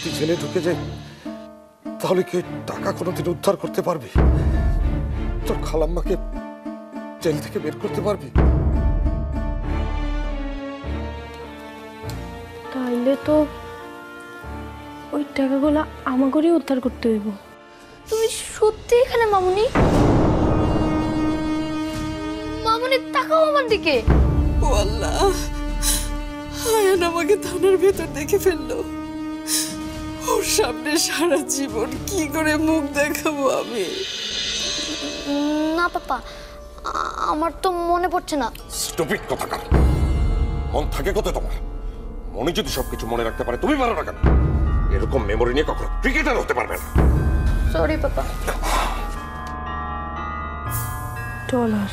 যদি জেলে ঢুকে যায় তাহলে কি টাকা কোনোদিন উদ্ধার করতে পারবি? তোর খালাম্মাকে জেল থেকে বের করতে পারবি? তাইলে তো ওই টাকাগুলো আমাকেই উদ্ধার করতে হইব। তুমি সত্যি এখানে মামুনি? মামুনি তাকাও আমার দিকে। ও আল্লাহ, আয়ান আমাকে থানার ভেতর দেখে ফেললো। ওর সামনে সারা জীবন কি করে মুখ দেখাবো আমি? না পাপা, আমার তো মনে পড়ছে না। স্টুপিড কথাকার। মন থাকে কোথায় তোমার? মনে যদি সবকিছু মনে রাখতে পারে তুমি পারো না কেন? এরকম মেমোরি নিয়ে কখনো ক্রিকেটার হতে পারবে না। সরি পাপা। ডলার,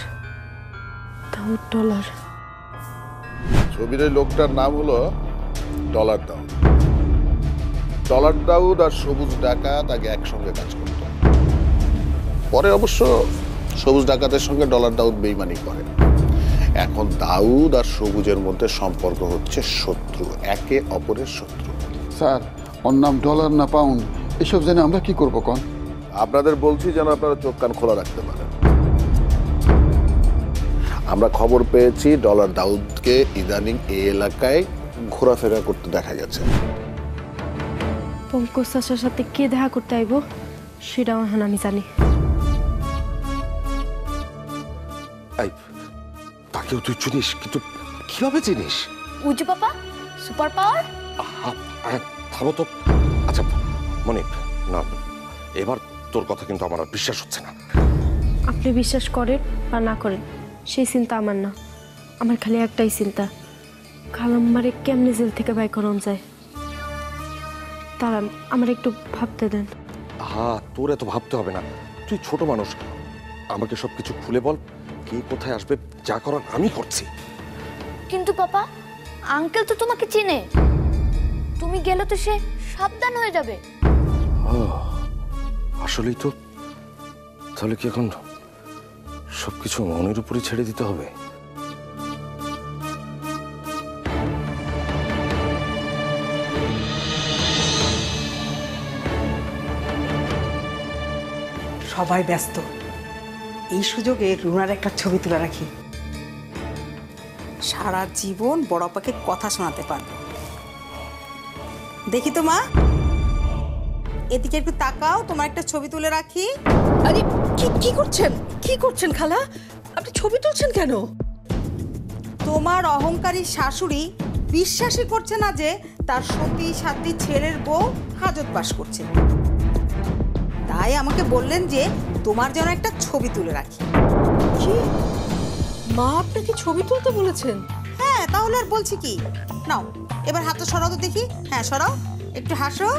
দাউদ ডলার। ছবির এই লোকটার নাম হলো ডলার দাউদ। ডলার দাউদ আর সবুজ ডাকাত আগে একসঙ্গে কাজ করত। পরে অবশ্য সবুজ ডাকাতের সঙ্গে ডলার দাউদ বেইমানি করে। এখন দাউদ আর সবুজের মধ্যে সম্পর্ক হচ্ছে শত্রু, একে অপরের শত্রু। স্যার, ওর নাম ডলার না পাউন্ড, এসব জেনে আমরা কি করবো কন? আপনাদের বলছি যেন আপনারা চোখ কান খোলা রাখতে পারেন। আমরা খবর পেয়েছি ডলার দাউদকে ইদানিং এই এলাকায় ঘোরাফেরা করতে দেখা গেছে। পঙ্কজ চাচার সাথে কে দেখা করতে আইব সেটাও এখন আমি জানি। তাকেও তুই চিনিস, কিন্তু কিভাবে চিনিস? উজু পাপা, সুপার পাওয়ার। থামো তো। আচ্ছা মনিপ, না এবার তোর কথা কিন্তু আমার আর বিশ্বাস হচ্ছে না। আপনি বিশ্বাস করেন বা না করেন সেই চিন্তা আমার না। আমার খালি একটাই চিন্তা, খালাম্মারে কেমনে জেল থেকে বাই করানো যায়। দাঁড়ান, আমার একটু ভাবতে দেন। তোর এত ভাবতে হবে না, তুই ছোট মানুষ। আমাকে সবকিছু খুলে বল, কে কোথায় আসবে, যা করার আমি করছি। কিন্তু পাপা, আঙ্কেল তো তোমাকে চেনে। তুমি গেলে তো সে সাবধান হয়ে যাবে। আসলেই তো। তাহলে কি এখন সবকিছু মনের উপরই ছেড়ে দিতে হবে? সবাই ব্যস্ত, এই সুযোগে রুনার একটা ছবি তুলে রাখি। সারা জীবন বড় আপাকে কথা শোনাতে পারবো। দেখি তো মা, এদিকে একটু তাকাও, তোমার একটা ছবি তুলে রাখি। আরে কি করছেন? কি করছেন খালা? আপনি ছবি তুলছেন কেন? তোমার অহংকারী শাশুড়ি বিশ্বাসই করছে না যে তার সতী সাথী ছেলের বউ হাজত বাস করছে। তাই আমাকে বললেন যে তোমার জন্য একটা ছবি তুলে রাখি। কি? মা আপনাকে ছবি তুলতে বলেছেন? হ্যাঁ, তাহলে আর বলছি কি। নাও এবার হাতটা সরাও তো দেখি। হ্যাঁ সরাও, একটু হাসো।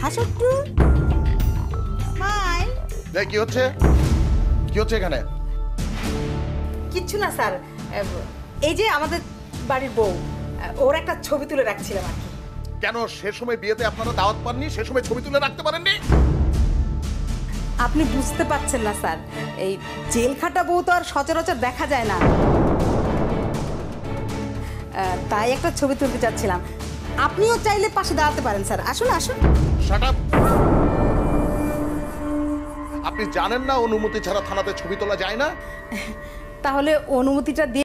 হাসো একটু। স্মাইল। কি হচ্ছে? কি হচ্ছে এখানে? কিচ্ছু না স্যার, এই যে আমাদের বাড়ির বউ, ওর একটা ছবি তুলে রাখছিলাম আর কি। কেন সে সময় বিয়েতে আপনারা দাওয়াত পাননি? সে সময় ছবি তুলে রাখতে পারেননি? আপনি বুঝতে পারছেন না স্যার, এই জেল খাটা বউ তো আর সচরাচর দেখা যায় না। তাই একটা ছবি তুলতে চাচ্ছিলাম। আপনিও চাইলে পাশে দাঁড়াতে পারেন স্যার। আসুন আসুন। Shut up. আপনি জানেন না অনুমতি ছাড়া থানাতে ছবি তোলা যায় না? তাহলে অনুমতিটা দিয়ে